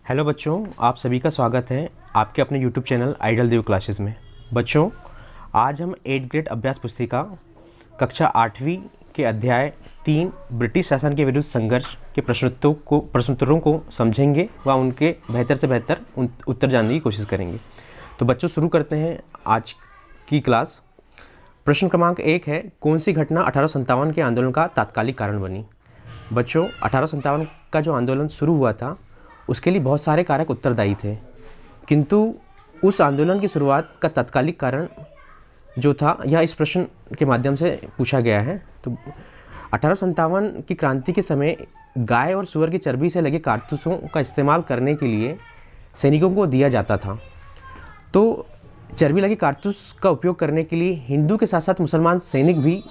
Hello बच्चों, आप सभी का स्वागत है आपके अपने यूट्यूब चैनल आइडल देव क्लासेस में। बच्चों, आज हम 8th ग्रेड अभ्यास पुस्तिका कक्षा 8वीं के अध्याय 3 ब्रिटिश शासन के विरुद्ध संघर्ष के प्रश्नोत्तरों को समझेंगे व उनके बेहतर से बेहतर उत्तर जानने की कोशिश करेंगे। तो बच्चों, शुरू करते हैं आज की क्लास। प्रश्न क्रमांक 1 है, कौन सी घटना 1857 के आंदोलन का तात्कालिक कारण बनी? बच्चों, 1857 का जो आंदोलन शुरू हुआ था उसके लिए बहुत सारे कारक उत्तरदायी थे, किंतु उस आंदोलन की शुरुआत का तात्कालिक कारण जो था यह इस प्रश्न के माध्यम से पूछा गया है। तो 1857 की क्रांति के समय गाय और सूअर की चर्बी से लगे कारतूसों का इस्तेमाल करने के लिए सैनिकों को दिया जाता था। तो चर्बी लगे कारतूस का उपयोग करने के लिए हिंदू के साथ साथ मुसलमान सैनिक भी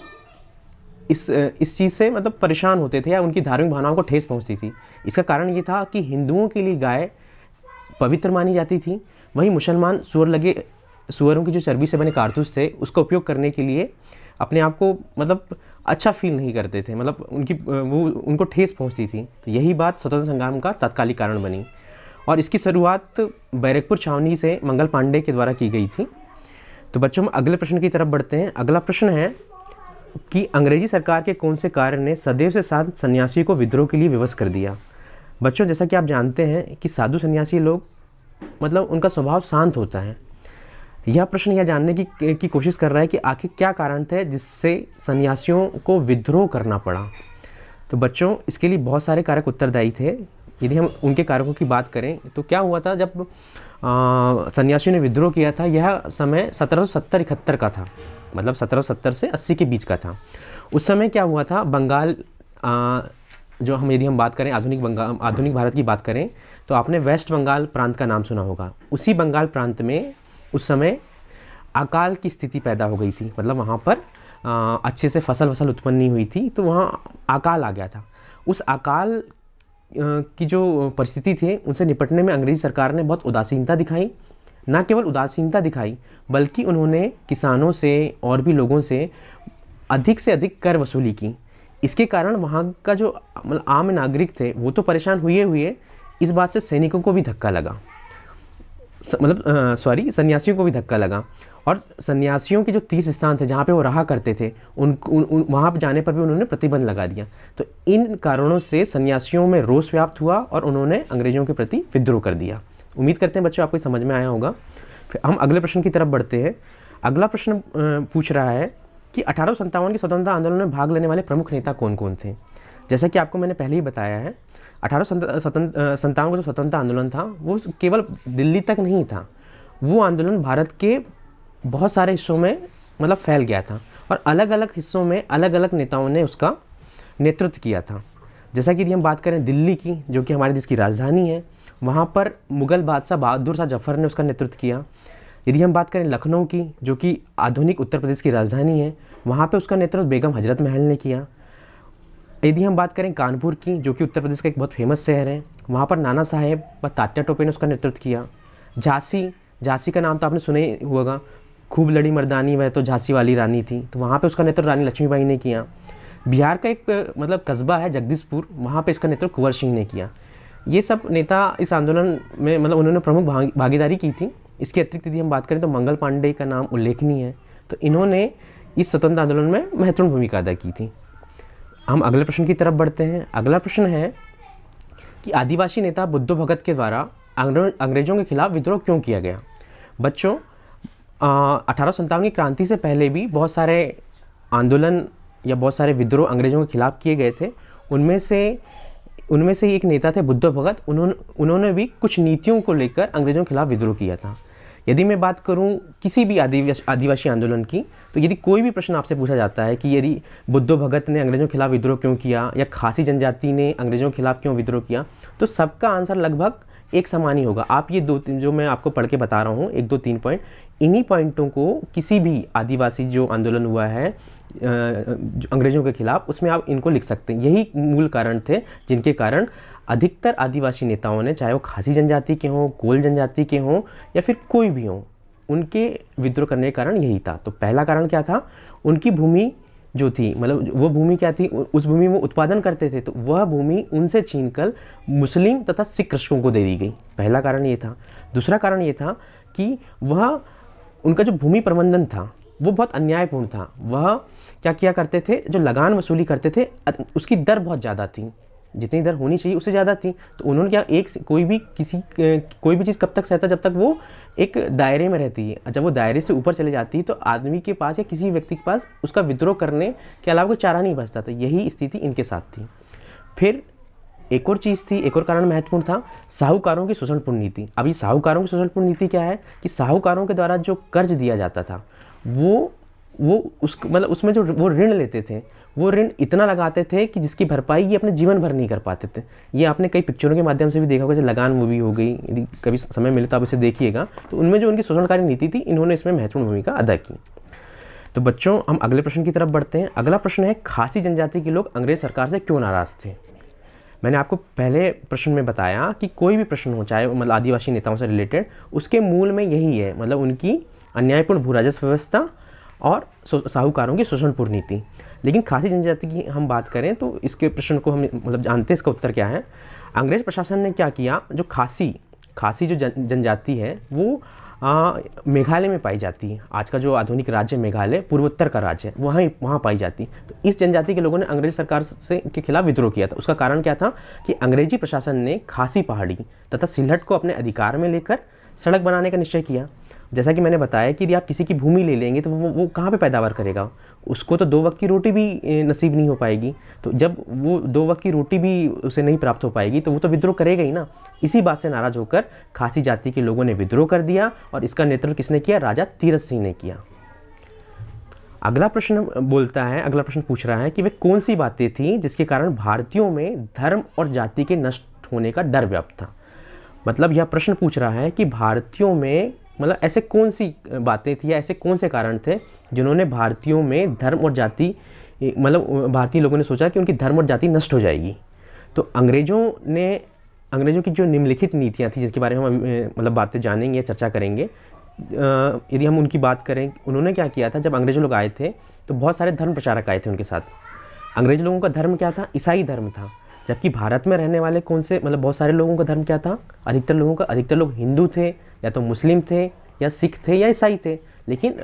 इस चीज़ से मतलब परेशान होते थे या उनकी धार्मिक भावनाओं को ठेस पहुंचती थी। इसका कारण ये था कि हिंदुओं के लिए गाय पवित्र मानी जाती थी, वहीं मुसलमान सूअरों की जो चर्बी से बने कारतूस थे उसका उपयोग करने के लिए अपने आप को मतलब अच्छा फील नहीं करते थे, मतलब उनको ठेस पहुंचती थी। तो यही बात स्वतंत्रता संग्राम का तात्कालिक कारण बनी और इसकी शुरुआत बैरकपुर छावनी से मंगल पांडे के द्वारा की गई थी। तो बच्चों, हम अगले प्रश्न की तरफ बढ़ते हैं। अगला प्रश्न है कि अंग्रेजी सरकार के कौन से कार्य ने सदैव से साध सन्यासी को विद्रोह के लिए विवश कर दिया? बच्चों, जैसा कि आप जानते हैं कि साधु सन्यासी लोग मतलब उनका स्वभाव शांत होता है। यह प्रश्न यह जानने की कोशिश कर रहा है कि आखिर क्या कारण थे जिससे सन्यासियों को विद्रोह करना पड़ा। तो बच्चों, इसके लिए बहुत सारे कारक उत्तरदायी थे। यदि हम उनके कारकों की बात करें तो क्या हुआ था जब सन्यासियों ने विद्रोह किया था, यह समय 1770-71 का था, मतलब 1770 से 80 के बीच का था। उस समय क्या हुआ था, बंगाल यदि हम बात करें आधुनिक भारत की बात करें तो आपने वेस्ट बंगाल प्रांत का नाम सुना होगा। उसी बंगाल प्रांत में उस समय अकाल की स्थिति पैदा हो गई थी, मतलब वहाँ पर अच्छे से फसल उत्पन्न नहीं हुई थी, तो वहाँ अकाल आ गया था। उस अकाल की जो परिस्थिति थी उनसे निपटने में अंग्रेजी सरकार ने बहुत उदासीनता दिखाई। न केवल उदासीनता दिखाई बल्कि उन्होंने किसानों से और भी लोगों से अधिक कर वसूली की। इसके कारण वहाँ का जो मतलब आम नागरिक थे वो तो परेशान हुए इस बात से सैनिकों को भी धक्का लगा, सन्यासियों को भी धक्का लगा। और सन्यासियों के जो तीर्थ स्थान थे जहाँ पे वो रहा करते थे वहाँ पर जाने पर भी उन्होंने प्रतिबंध लगा दिया। तो इन कारणों से सन्यासियों में रोष व्याप्त हुआ और उन्होंने अंग्रेजों के प्रति विद्रोह कर दिया। उम्मीद करते हैं बच्चों आपको समझ में आया होगा। फिर हम अगले प्रश्न की तरफ बढ़ते हैं। अगला प्रश्न पूछ रहा है कि 1857 के स्वतंत्रता आंदोलन में भाग लेने वाले प्रमुख नेता कौन कौन थे? जैसा कि आपको मैंने पहले ही बताया है, 1857 का जो स्वतंत्रता आंदोलन था वो केवल दिल्ली तक नहीं था, वो आंदोलन भारत के बहुत सारे हिस्सों में मतलब फैल गया था और अलग अलग हिस्सों में अलग अलग नेताओं ने उसका नेतृत्व किया था। जैसा कि यदि हम बात करें दिल्ली की, जो कि हमारे देश की राजधानी है, वहाँ पर मुगल बादशाह बहादुर शाह जफर ने उसका नेतृत्व किया। यदि हम बात करें लखनऊ की, जो कि आधुनिक उत्तर प्रदेश की राजधानी है, वहाँ पे उसका नेतृत्व बेगम हजरत महल ने किया। यदि हम बात करें कानपुर की, जो कि उत्तर प्रदेश का एक बहुत फेमस शहर है, वहाँ पर नाना साहेब व तात्या टोपे ने उसका नेतृत्व किया। झांसी का नाम तो आपने सुना ही होगा, खूब लड़ी मर्दानी वह तो झांसी वाली रानी थी, तो वहाँ पे उसका नेतृत्व रानी लक्ष्मीबाई ने किया। बिहार का एक मतलब कस्बा है जगदीशपुर, वहाँ पे इसका नेतृत्व कुंवर सिंह ने किया। ये सब नेता इस आंदोलन में मतलब उन्होंने प्रमुख भागीदारी की थी। इसके अतिरिक्त यदि हम बात करें तो मंगल पांडे का नाम उल्लेखनीय है, तो इन्होंने इस स्वतंत्र आंदोलन में महत्वपूर्ण भूमिका अदा की थी। हम अगले प्रश्न की तरफ बढ़ते हैं। अगला प्रश्न है कि आदिवासी नेता बुद्धो भगत के द्वारा अंग्रेजों के खिलाफ विद्रोह क्यों किया गया? बच्चों, 1857 की क्रांति से पहले भी बहुत सारे आंदोलन या बहुत सारे विद्रोह अंग्रेजों के खिलाफ किए गए थे। उनमें से एक नेता थे बुद्धो भगत। उन्होंने भी कुछ नीतियों को लेकर अंग्रेजों के खिलाफ विद्रोह किया था। यदि मैं बात करूं किसी भी आदिवासी आंदोलन की, तो यदि कोई भी प्रश्न आपसे पूछा जाता है कि यदि बुद्धो भगत ने अंग्रेजों के खिलाफ विद्रोह क्यों किया या खासी जनजाति ने अंग्रेजों के खिलाफ क्यों विद्रोह किया, तो सबका आंसर लगभग एक समान ही होगा। आप ये 2-3 जो मैं आपको पढ़ के बता रहा हूँ, 1-2-3 पॉइंट, इन्हीं पॉइंटों को किसी भी आदिवासी जो आंदोलन हुआ है अंग्रेजों के खिलाफ, उसमें आप इनको लिख सकते हैं। यही मूल कारण थे जिनके कारण अधिकतर आदिवासी नेताओं ने, चाहे वो खासी जनजाति के हों, कोल जनजाति के हों या फिर कोई भी हों, उनके विद्रोह करने का कारण यही था। तो पहला कारण क्या था, उनकी भूमि जो थी, मतलब वो भूमि क्या थी, उस भूमि में उत्पादन करते थे, तो वह भूमि उनसे छीनकर मुस्लिम तथा सिख कृषकों को दे दी गई। पहला कारण ये था। दूसरा कारण ये था कि वह उनका जो भूमि प्रबंधन था वो बहुत अन्यायपूर्ण था। वह क्या किया करते थे, जो लगान वसूली करते थे उसकी दर बहुत ज़्यादा थी, जितनी दर होनी चाहिए उससे ज़्यादा थी। तो उन्होंने क्या, कोई भी चीज़ कब तक सहता, जब तक वो एक दायरे में रहती है। जब वो दायरे से ऊपर चले जाती है तो आदमी के पास या किसी व्यक्ति के पास उसका विद्रोह करने के अलावा कोई चारा नहीं बचता था। यही स्थिति इनके साथ थी। फिर एक और चीज़ थी, एक और कारण महत्वपूर्ण था, साहूकारों की शोषणपूर्ण नीति। अब ये साहूकारों की शोषणपूर्ण नीति क्या है कि साहूकारों के द्वारा जो कर्ज दिया जाता था वो मतलब उसमें जो वो ऋण लेते थे, वो ऋण इतना लगाते थे कि जिसकी भरपाई ये अपने जीवन भर नहीं कर पाते थे। ये आपने कई पिक्चरों के माध्यम से भी देखा होगा, जैसे लगान मूवी हो गई, यदि कभी समय मिले तो आप इसे देखिएगा। तो उनमें जो उनकी शोषणकारी नीति थी, इन्होंने इसमें महत्वपूर्ण भूमिका अदा की। तो बच्चों, हम अगले प्रश्न की तरफ बढ़ते हैं। अगला प्रश्न है, खासी जनजाति के लोग अंग्रेज सरकार से क्यों नाराज थे। मैंने आपको पहले प्रश्न में बताया कि कोई भी प्रश्न हो, चाहे मतलब आदिवासी नेताओं से रिलेटेड, उसके मूल में यही है, मतलब उनकी अन्यायपूर्ण भू राजस्व व्यवस्था और साहूकारों की शोषणपूर्ण नीति। लेकिन खासी जनजाति की हम बात करें तो इसके प्रश्न को हम मतलब जानते हैं, इसका उत्तर क्या है। अंग्रेज प्रशासन ने क्या किया, जो खासी जो जनजाति है वो मेघालय में पाई जाती है। आज का जो आधुनिक राज्य मेघालय पूर्वोत्तर का राज्य है, वहाँ पाई जाती है। तो इस जनजाति के लोगों ने अंग्रेज सरकार के खिलाफ विद्रोह किया था। उसका कारण क्या था कि अंग्रेजी प्रशासन ने खासी पहाड़ी तथा सिलहट को अपने अधिकार में लेकर सड़क बनाने का निश्चय किया। जैसा कि मैंने बताया कि यदि आप किसी की भूमि ले लेंगे तो वो कहाँ पे पैदावार करेगा, उसको तो 2 वक्त की रोटी भी नसीब नहीं हो पाएगी। तो जब वो 2 वक्त की रोटी भी उसे नहीं प्राप्त हो पाएगी तो वो तो विद्रोह करेगा ही ना। इसी बात से नाराज होकर खासी जाति के लोगों ने विद्रोह कर दिया और इसका नेतृत्व किसने किया, राजा तीरथ सिंह ने किया। अगला प्रश्न पूछ रहा है कि वे कौन सी बातें थी जिसके कारण भारतीयों में धर्म और जाति के नष्ट होने का डर व्याप्त था। मतलब यह प्रश्न पूछ रहा है कि भारतीयों में मतलब ऐसे कौन सी बातें थी या ऐसे कौन से कारण थे जिन्होंने भारतीयों में धर्म और जाति, मतलब भारतीय लोगों ने सोचा कि उनकी धर्म और जाति नष्ट हो जाएगी। तो अंग्रेजों की जो निम्नलिखित नीतियां थी, जिसके बारे में हम मतलब बातें जानेंगे, चर्चा करेंगे। यदि हम उनकी बात करें, उन्होंने क्या किया था, जब अंग्रेज लोग आए थे तो बहुत सारे धर्म प्रचारक आए थे उनके साथ। अंग्रेज लोगों का धर्म क्या था, ईसाई धर्म था। जबकि भारत में रहने वाले बहुत सारे लोगों का धर्म क्या था, अधिकतर लोग हिंदू थे, या तो मुस्लिम थे, या सिख थे, या ईसाई थे। लेकिन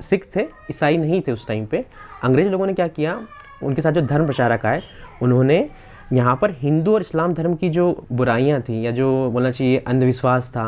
सिख थे, ईसाई नहीं थे उस टाइम पे। अंग्रेज लोगों ने क्या किया, उनके साथ जो धर्म प्रचारक आए, उन्होंने यहाँ पर हिंदू और इस्लाम धर्म की जो बुराइयाँ थी या जो बोलना चाहिए अंधविश्वास था,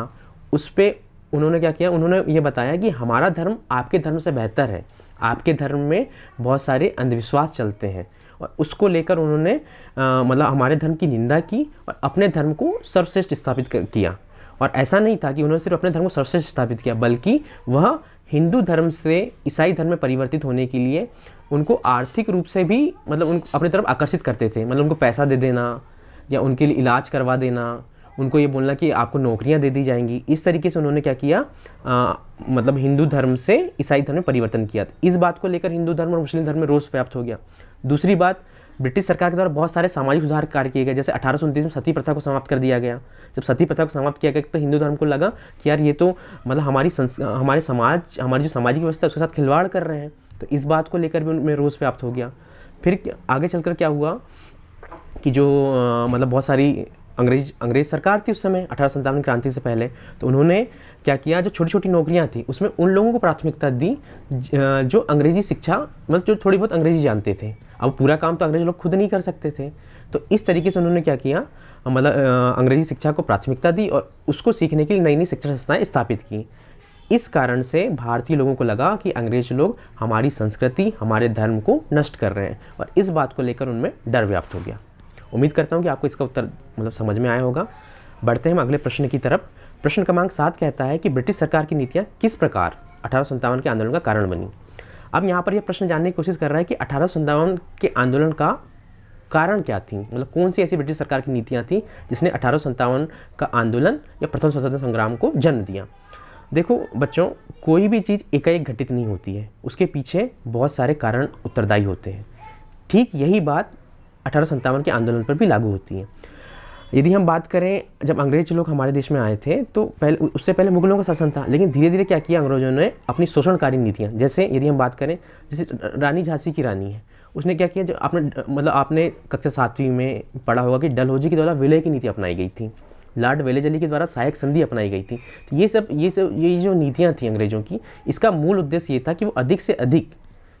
उस पर उन्होंने क्या किया, उन्होंने ये बताया कि हमारा धर्म आपके धर्म से बेहतर है, आपके धर्म में बहुत सारे अंधविश्वास चलते हैं। और उसको लेकर उन्होंने मतलब हमारे धर्म की निंदा की और अपने धर्म को सर्वश्रेष्ठ स्थापित किया। और ऐसा नहीं था कि उन्होंने सिर्फ अपने धर्म को सर्वश्रेष्ठ स्थापित किया, बल्कि वह हिंदू धर्म से ईसाई धर्म में परिवर्तित होने के लिए उनको आर्थिक रूप से भी मतलब उनको अपनी तरफ आकर्षित करते थे। मतलब उनको पैसा दे देना या उनके लिए इलाज करवा देना, उनको ये बोलना कि आपको नौकरियां दे दी जाएंगी। इस तरीके से उन्होंने क्या किया, मतलब हिंदू धर्म से ईसाई धर्म में परिवर्तन किया। इस बात को लेकर हिंदू धर्म और मुस्लिम धर्म में रोष व्याप्त हो गया। दूसरी बात, ब्रिटिश सरकार के द्वारा बहुत सारे सामाजिक सुधार कार्य किए गए। जैसे 1829 में सती प्रथा को समाप्त कर दिया गया। जब सती प्रथा को समाप्त किया गया तो हिंदू धर्म को लगा कि यार ये तो मतलब हमारी जो सामाजिक व्यवस्था है उसके साथ खिलवाड़ कर रहे हैं। तो इस बात को लेकर भी उनमें रोष व्याप्त हो गया। फिर आगे चलकर क्या हुआ कि जो मतलब बहुत सारी अंग्रेज सरकार थी उस समय 1857 क्रांति से पहले। तो उन्होंने क्या किया, जो छोटी छोटी नौकरियां थी उसमें उन लोगों को प्राथमिकता दी जो अंग्रेजी शिक्षा मतलब जो थोड़ी बहुत अंग्रेजी जानते थे। अब पूरा काम तो अंग्रेज लोग खुद नहीं कर सकते थे। तो इस तरीके से उन्होंने क्या किया, मतलब अंग्रेजी शिक्षा को प्राथमिकता दी और उसको सीखने के लिए नई नई शिक्षण संस्थाएं स्थापित की। इस कारण से भारतीय लोगों को लगा कि अंग्रेज लोग हमारी संस्कृति, हमारे धर्म को नष्ट कर रहे हैं, और इस बात को लेकर उनमें डर व्याप्त हो गया। उम्मीद करता हूं कि आपको इसका उत्तर मतलब समझ में आया होगा। बढ़ते हैं हम अगले प्रश्न की तरफ। प्रश्न क्रमांक 7 कहता है कि ब्रिटिश सरकार की नीतियां किस प्रकार 1857 के आंदोलन का कारण बनी। अब यहाँ पर यह प्रश्न जानने की कोशिश कर रहा है कि 1857 के आंदोलन का कारण क्या थी, मतलब कौन सी ऐसी ब्रिटिश सरकार की नीतियां थी जिसने 1857 का आंदोलन या प्रथम स्वतंत्रता संग्राम को जन्म दिया। देखो बच्चों, कोई भी चीज़ एकाएक घटित नहीं होती है, उसके पीछे बहुत सारे कारण उत्तरदायी होते हैं। ठीक यही बात 1857 के आंदोलन पर भी लागू होती है। यदि हम बात करें, जब अंग्रेज लोग हमारे देश में आए थे तो उससे पहले मुगलों का शासन था, लेकिन धीरे धीरे क्या किया अंग्रेजों ने, अपनी शोषणकारी नीतियाँ, जैसे यदि हम बात करें, जैसे रानी झांसी की रानी है, उसने क्या किया, जो आपने मतलब आपने कक्षा 7वीं में पढ़ा होगा कि डलहौजी के द्वारा विलय की नीति अपनाई गई थी, लॉर्ड वेलेजली के द्वारा सहायक संधि अपनाई गई थी। तो ये जो नीतियाँ थी अंग्रेजों की, इसका मूल उद्देश्य ये था कि वो अधिक से अधिक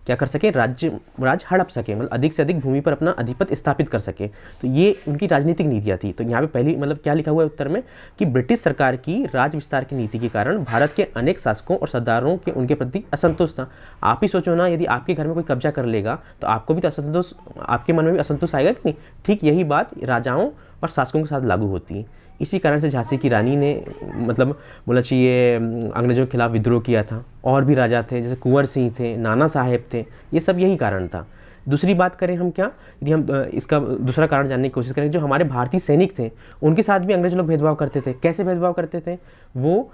क्या कर सके, राज हड़प सके, मतलब अधिक से अधिक भूमि पर अपना अधिपत्य स्थापित कर सके। तो ये उनकी राजनीतिक नीतियाँ थी। तो यहाँ पे पहली मतलब क्या लिखा हुआ है उत्तर में कि ब्रिटिश सरकार की राज विस्तार की नीति के कारण भारत के अनेक शासकों और सरदारों के उनके प्रति असंतोष था। आप ही सोचो ना, यदि आपके घर में कोई कब्जा कर लेगा तो आपको भी तो असंतोष, आपके मन में भी असंतोष आएगा कि नहीं। ठीक यही बात राजाओं और शासकों के साथ लागू होती है। इसी कारण से झांसी की रानी ने मतलब बोला चाहिए अंग्रेजों के खिलाफ विद्रोह किया था। और भी राजा थे, जैसे कुंवर सिंह थे, नाना साहेब थे, ये सब यही कारण था। दूसरी बात करें हम, क्या यदि हम इसका दूसरा कारण जानने की कोशिश करें, जो हमारे भारतीय सैनिक थे उनके साथ भी अंग्रेज लोग भेदभाव करते थे। कैसे भेदभाव करते थे वो,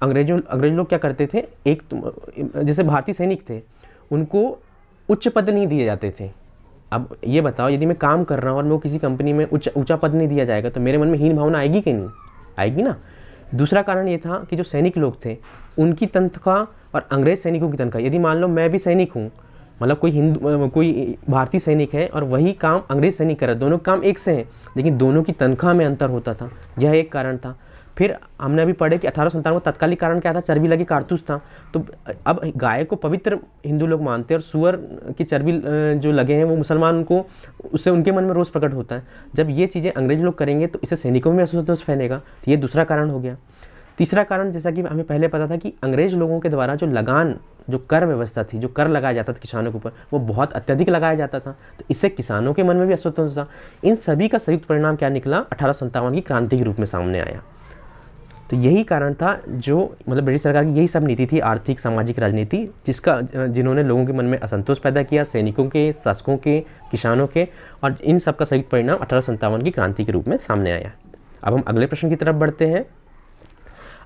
अंग्रेज लोग क्या करते थे, एक जैसे भारतीय सैनिक थे उनको उच्च पद नहीं दिए जाते थे। अब ये बताओ, यदि मैं काम कर रहा हूँ और मैं किसी कंपनी में ऊंचा पद नहीं दिया जाएगा तो मेरे मन में हीन भावना आएगी कि नहीं आएगी ना। दूसरा कारण ये था कि जो सैनिक लोग थे उनकी तनख्वाह और अंग्रेज सैनिकों की तनख्वाह, यदि मान लो मैं भी सैनिक हूँ, मतलब कोई भारतीय सैनिक है और वही काम अंग्रेज सैनिक कर रहा है, दोनों काम एक से हैं, लेकिन दोनों की तनख्वाह में अंतर होता था। यह एक कारण था। फिर हमने अभी पढ़े कि 1857 में तत्कालिक कारण क्या था, चर्बी लगी कारतूस था। तो अब गाय को पवित्र हिंदू लोग मानते हैं और सुअर की चर्बी जो लगे हैं वो मुसलमान को, उससे उनके मन में रोष प्रकट होता है। जब ये चीज़ें अंग्रेज लोग करेंगे तो इससे सैनिकों में असंतोष फैलेगा। तो ये दूसरा कारण हो गया। तीसरा कारण, जैसा कि हमें पहले पता था कि अंग्रेज लोगों के द्वारा जो लगान, जो कर व्यवस्था थी, जो कर लगाया जाता था किसानों के ऊपर, वो बहुत अत्यधिक लगाया जाता था। तो इससे किसानों के मन में भी असंतोष था। इन सभी का संयुक्त परिणाम क्या निकला, 1857 की क्रांति के रूप में सामने आया। तो यही कारण था, जो मतलब ब्रिटिश सरकार की यही सब नीति थी, आर्थिक सामाजिक राजनीति, जिन्होंने लोगों के मन में असंतोष पैदा किया, सैनिकों के, शासकों के, किसानों के, और इन सब का संयुक्त परिणाम 1857 की क्रांति के रूप में सामने आया। अब हम अगले प्रश्न की तरफ बढ़ते हैं।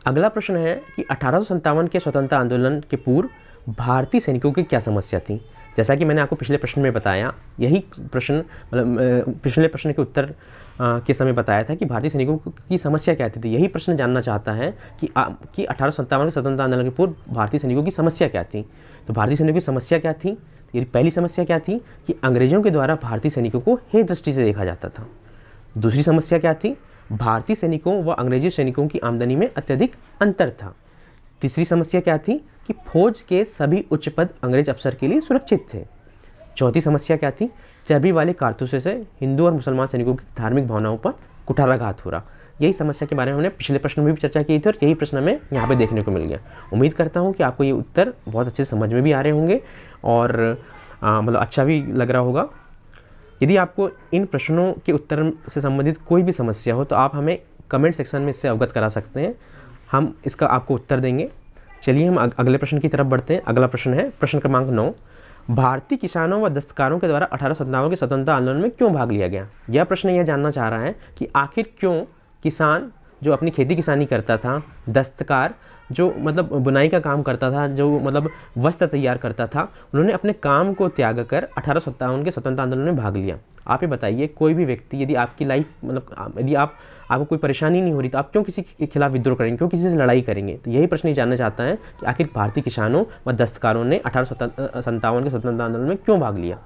अगला प्रश्न है कि 1857 के स्वतंत्रता आंदोलन के पूर्व भारतीय सैनिकों की क्या समस्या थी। जैसा कि मैंने आपको पिछले प्रश्न में बताया, यही प्रश्न मतलब पिछले प्रश्न के उत्तर के समय बताया था कि भारतीय सैनिकों की समस्या क्या थी। यही प्रश्न जानना चाहता है कि 1857 के स्वतंत्रता आंदोलन के पूर्व भारतीय सैनिकों की समस्या क्या थी। तो भारतीय सैनिकों की समस्या क्या थी, ये पहली समस्या क्या थी कि अंग्रेजों के द्वारा भारतीय सैनिकों को हे दृष्टि से देखा जाता था। दूसरी समस्या क्या थी, भारतीय सैनिकों व अंग्रेजी सैनिकों की आमदनी में अत्यधिक अंतर था। तीसरी समस्या क्या थी कि फौज के सभी उच्च पद अंग्रेज अफसर के लिए सुरक्षित थे। चौथी समस्या क्या थी, चर्बी वाले कारतूसों से हिंदू और मुसलमान सैनिकों की धार्मिक भावनाओं पर कुठाराघात हो रहा। यही समस्या के बारे में हमने पिछले प्रश्न में भी चर्चा की थी और यही प्रश्न हमें यहाँ पे देखने को मिल गया। उम्मीद करता हूँ कि आपको ये उत्तर बहुत अच्छे से समझ में भी आ रहे होंगे और मतलब अच्छा भी लग रहा होगा। यदि आपको इन प्रश्नों के उत्तर से संबंधित कोई भी समस्या हो तो आप हमें कमेंट सेक्शन में इससे अवगत करा सकते हैं, हम इसका आपको उत्तर देंगे। चलिए हम अगले प्रश्न की तरफ बढ़ते हैं। अगला प्रश्न है प्रश्न क्रमांक 9, भारतीय किसानों व दस्तकारों के द्वारा 1857 के स्वतंत्रता आंदोलन में क्यों भाग लिया गया। यह प्रश्न यह जानना चाह रहा है कि आखिर क्यों किसान जो अपनी खेती किसानी करता था, दस्तकार जो मतलब बुनाई का काम करता था, जो मतलब वस्त्र तैयार करता था, उन्होंने अपने काम को त्याग कर 1857 के स्वतंत्रता आंदोलन में भाग लिया। आप ये बताइए, कोई भी व्यक्ति यदि आपकी लाइफ मतलब यदि आपको कोई परेशानी नहीं हो रही तो आप क्यों किसी के खिलाफ विद्रोह करेंगे, क्यों किसी से लड़ाई करेंगे। तो यही प्रश्न ये जानना चाहता है कि आखिर भारतीय किसानों व दस्तकारों ने 1857 के स्वतंत्रता आंदोलन में क्यों भाग लिया।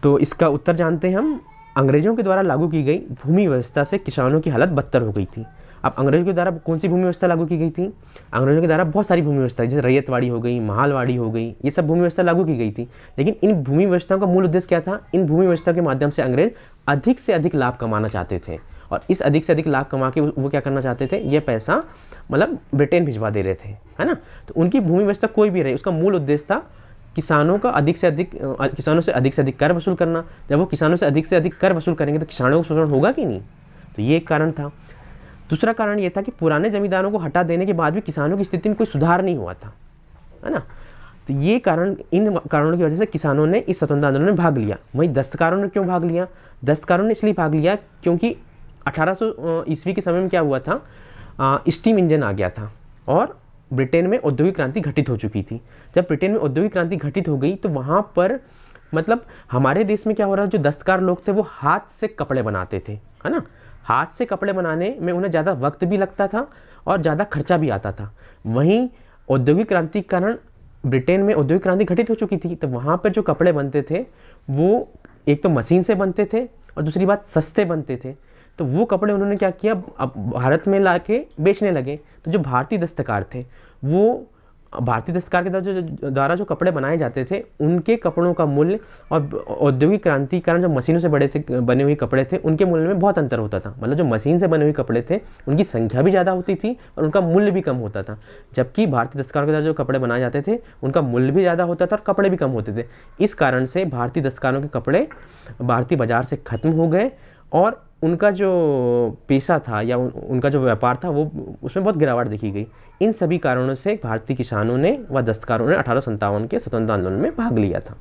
तो इसका उत्तर जानते हैं हम। अंग्रेजों के द्वारा लागू की गई भूमि व्यवस्था से किसानों की हालत बदतर हो गई थी। अब अंग्रेजों के द्वारा कौन सी भूमि व्यवस्था लागू की गई थी, अंग्रेजों के द्वारा बहुत सारी भूमि व्यवस्था, जैसे रैयतवाड़ी हो गई, महालवाड़ी हो गई, ये सब भूमि व्यवस्था लागू की गई थी। लेकिन इन भूमि व्यवस्थाओं का मूल उद्देश्य क्या था, इन भूमि व्यवस्था के माध्यम से अंग्रेज अधिक से अधिक लाभ कमाना चाहते थे और इस अधिक से अधिक लाभ कमा के वो क्या करना चाहते थे, ये पैसा मतलब ब्रिटेन भिजवा दे रहे थे, है ना। तो उनकी भूमि व्यवस्था कोई भी रहे, उसका मूल उद्देश्य था किसानों से अधिक से अधिक कर वसूल करना। जब वो किसानों से अधिक कर वसूल करेंगे तो किसानों को शोषण होगा कि नहीं। तो ये एक कारण था। दूसरा कारण ये था कि पुराने जमींदारों को हटा देने के बाद भी किसानों की स्थिति में कोई सुधार नहीं हुआ था, है ना। तो ये कारण, इन कारणों की वजह से किसानों ने इस स्वतंत्रता आंदोलन में भाग लिया। वहीं दस्तकारों ने क्यों भाग लिया, दस्तकारों ने इसलिए भाग लिया क्योंकि 1800 ईस्वी के समय में क्या हुआ था, स्टीम इंजन आ गया था और ब्रिटेन में औद्योगिक क्रांति घटित हो चुकी थी। जब ब्रिटेन में औद्योगिक क्रांति घटित हो गई तो वहाँ पर मतलब हमारे देश में क्या हो रहा है, जो दस्तकार लोग थे वो हाथ से कपड़े बनाते थे, है ना। हाथ से कपड़े बनाने में उन्हें ज़्यादा वक्त भी लगता था और ज़्यादा खर्चा भी आता था। वहीं औद्योगिक क्रांति के कारण ब्रिटेन में औद्योगिक क्रांति घटित हो चुकी थी, तो वहाँ पर जो कपड़े बनते थे वो एक तो मशीन से बनते थे और दूसरी बात सस्ते बनते थे। तो वो कपड़े उन्होंने क्या किया, अब भारत में ला के बेचने लगे। तो जो भारतीय दस्तकार थे, वो भारतीय दस्तकार के द्वारा जो कपड़े बनाए जाते थे, उनके कपड़ों का मूल्य और औद्योगिक क्रांति के कारण जो मशीनों से बने हुए कपड़े थे, उनके मूल्य में बहुत अंतर होता था। मतलब जो मशीन से बने हुए कपड़े थे उनकी संख्या भी ज़्यादा होती थी और उनका मूल्य भी कम होता था, जबकि भारतीय दस्तकारों के द्वारा जो कपड़े बनाए जाते थे उनका मूल्य भी ज़्यादा होता था और कपड़े भी कम होते थे। इस कारण से भारतीय दस्तकारों के कपड़े भारतीय बाजार से खत्म हो गए और उनका जो पेशा था या उनका जो व्यापार था वो उसमें बहुत गिरावट देखी गई। इन सभी कारणों से भारतीय किसानों ने व दस्तकारों ने 1857 के स्वतंत्रता आंदोलन में भाग लिया था।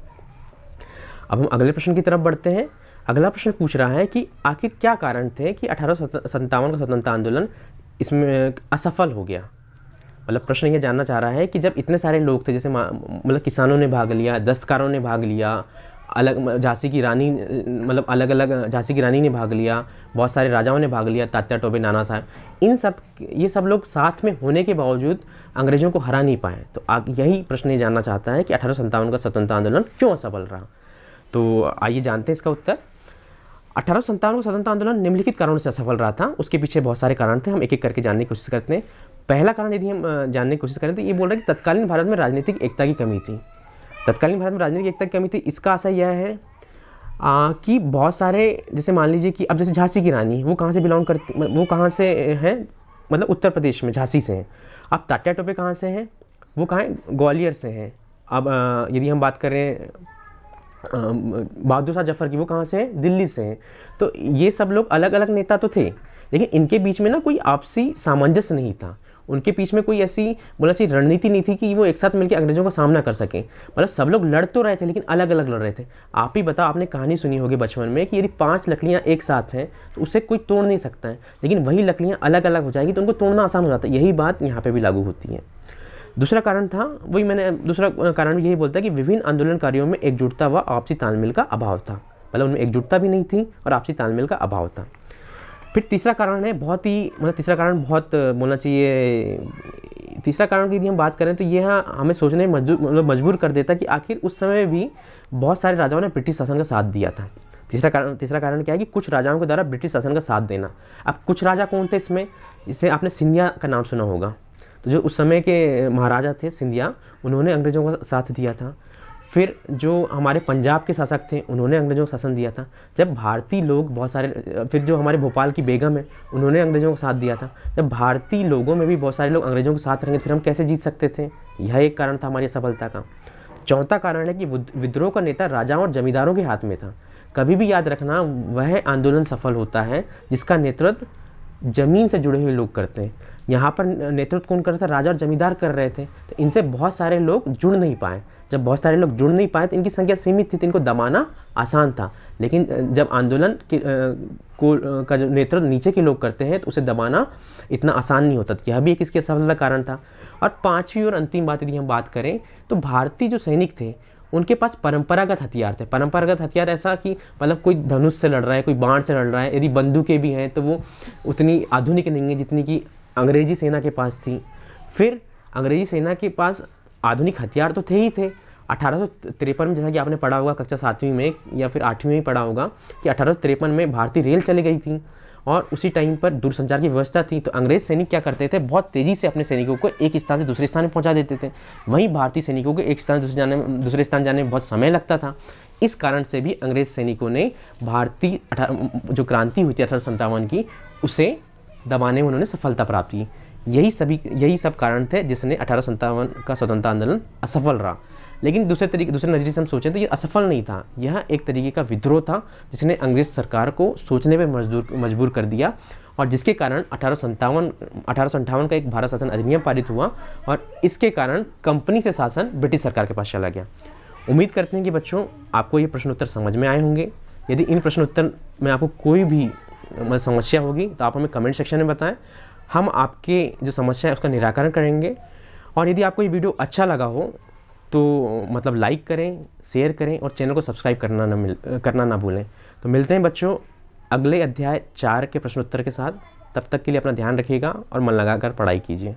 अब हम अगले प्रश्न की तरफ बढ़ते हैं। अगला प्रश्न पूछ रहा है कि आखिर क्या कारण थे कि 1857 का स्वतंत्रता आंदोलन इसमें असफल हो गया। मतलब प्रश्न ये जानना चाह रहा है कि जब इतने सारे लोग थे, जैसे मतलब किसानों ने भाग लिया, दस्तकारों ने भाग लिया, अलग झांसी की रानी, मतलब अलग अलग झांसी की रानी ने भाग लिया, बहुत सारे राजाओं ने भाग लिया, तात्या टोपे, नाना साहब, ये सब लोग साथ में होने के बावजूद अंग्रेजों को हरा नहीं पाए। तो यही प्रश्न ये जानना चाहता है कि 1857 का स्वतंत्रता आंदोलन क्यों असफल रहा। तो आइए जानते हैं इसका उत्तर। 1857 का स्वतंत्रता आंदोलन निम्नलिखित कारणों से असफल रहा था। उसके पीछे बहुत सारे कारण थे, हम एक एक करके जानने की कोशिश करते हैं। पहला कारण यदि हम जानने की कोशिश करें तो ये बोल रहा है कि तत्कालीन भारत में राजनीतिक एकता की कमी थी। तत्कालीन भारत में राजनीतिक एकता की कमी थी, इसका असर यह है कि बहुत सारे, जैसे मान लीजिए कि अब जैसे झांसी की रानी, वो कहाँ से बिलोंग करती, वो कहाँ से है, मतलब उत्तर प्रदेश में झांसी से हैं। अब तात्या टोपे कहाँ से हैं, वो कहाँ है, ग्वालियर से हैं। अब यदि हम बात करें बहादुर शाह जफर की, वो कहाँ से है, दिल्ली से हैं। तो ये सब लोग अलग अलग नेता तो थे, लेकिन इनके बीच में ना कोई आपसी सामंजस्य नहीं था। उनके बीच में कोई ऐसी बोला चाहिए रणनीति नहीं थी कि वो एक साथ मिलकर अंग्रेजों का सामना कर सकें। मतलब सब लोग लड़ तो रहे थे लेकिन अलग अलग लड़ रहे थे। आप ही बताओ, आपने कहानी सुनी होगी बचपन में कि यदि 5 लकड़ियां एक साथ हैं तो उसे कोई तोड़ नहीं सकता है, लेकिन वही लकड़ियां अलग अलग हो जाएगी तो उनको तोड़ना आसान हो जाता है। यही बात यहाँ पर भी लागू होती है। दूसरा कारण था, वही मैंने दूसरा कारण यही बोलता है कि विभिन्न आंदोलनकारियों में एकजुटता व आपसी तालमेल का अभाव था। मतलब उनमें एकजुटता भी नहीं थी और आपसी तालमेल का अभाव था। फिर तीसरा कारण है बहुत ही, मतलब तीसरा कारण बहुत बोलना चाहिए, तीसरा कारण की यदि हम बात करें तो यह हमें सोचने मजबूर कर देता कि आखिर उस समय भी बहुत सारे राजाओं ने ब्रिटिश शासन का साथ दिया था। तीसरा कारण क्या है कि कुछ राजाओं के द्वारा ब्रिटिश शासन का साथ देना। अब कुछ राजा कौन थे इसमें, इससे आपने सिंधिया का नाम सुना होगा। तो जो उस समय के महाराजा थे सिंधिया, उन्होंने अंग्रेजों का साथ दिया था। फिर जो हमारे पंजाब के शासक थे, उन्होंने अंग्रेजों को शासन दिया था। जब भारतीय लोग बहुत सारे, फिर जो हमारे भोपाल की बेगम है, उन्होंने अंग्रेजों को साथ दिया था। जब भारतीय लोगों में भी बहुत सारे लोग अंग्रेजों के साथ रहेंगे फिर हम कैसे जीत सकते थे। यह एक कारण था हमारी सफलता का। चौथा कारण है कि विद्रोह का नेता राजाओं और जमींदारों के हाथ में था। कभी भी याद रखना, वह आंदोलन सफल होता है जिसका नेतृत्व जमीन से जुड़े हुए लोग करते हैं। यहाँ पर नेतृत्व कौन कर रहा था, राजा और जमींदार कर रहे थे। तो इनसे बहुत सारे लोग जुड़ नहीं पाए। जब बहुत सारे लोग जुड़ नहीं पाए तो इनकी संख्या सीमित थी, तो इनको दबाना आसान था। लेकिन जब आंदोलन का जो नेतृत्व नीचे के लोग करते हैं तो उसे दबाना इतना आसान नहीं होता। यह भी एक इसके सफलता कारण था। और पांचवी और अंतिम बात यदि हम बात करें तो भारतीय जो सैनिक थे उनके पास परंपरागत हथियार थे। परंपरागत हथियार ऐसा कि मतलब कोई धनुष से लड़ रहा है, कोई बाण से लड़ रहा है, यदि बंदूकें भी हैं तो वो उतनी आधुनिक नहीं है जितनी कि अंग्रेजी सेना के पास थी। फिर अंग्रेजी सेना के पास आधुनिक हथियार तो थे ही थे। 1853 में, जैसा कि आपने पढ़ा होगा कक्षा 7वीं में या फिर 8वीं में पढ़ा होगा कि 1853 में भारतीय रेल चली गई थी और उसी टाइम पर दूरसंचार की व्यवस्था थी। तो अंग्रेज सैनिक क्या करते थे, बहुत तेजी से अपने सैनिकों को एक स्थान से दूसरे स्थान में पहुंचा देते थे। वहीं भारतीय सैनिकों को एक स्थान से दूसरे स्थान जाने में बहुत समय लगता था। इस कारण से भी अंग्रेज सैनिकों ने भारतीय जो क्रांति हुई थी 1857 की, उसे दबाने में उन्होंने सफलता प्राप्त की। यही सब कारण थे जिसने 1857 का स्वतंत्रता आंदोलन असफल रहा। लेकिन दूसरे नजरिए से हम सोचें तो ये असफल नहीं था, यह एक तरीके का विद्रोह था जिसने अंग्रेज सरकार को सोचने पे मजबूर कर दिया और जिसके कारण 1858 का एक भारत शासन अधिनियम पारित हुआ और इसके कारण कंपनी से शासन ब्रिटिश सरकार के पास चला गया। उम्मीद करते हैं कि बच्चों आपको ये प्रश्न उत्तर समझ में आए होंगे। यदि इन प्रश्न उत्तर में आपको कोई भी समस्या होगी तो आप हमें कमेंट सेक्शन में बताएं। हम आपके जो समस्या है उसका निराकरण करेंगे। और यदि आपको ये वीडियो अच्छा लगा हो तो मतलब लाइक करें, शेयर करें और चैनल को सब्सक्राइब करना ना भूलें। तो मिलते हैं बच्चों अगले अध्याय 4 के प्रश्नोत्तर के साथ। तब तक के लिए अपना ध्यान रखिएगा और मन लगाकर पढ़ाई कीजिए।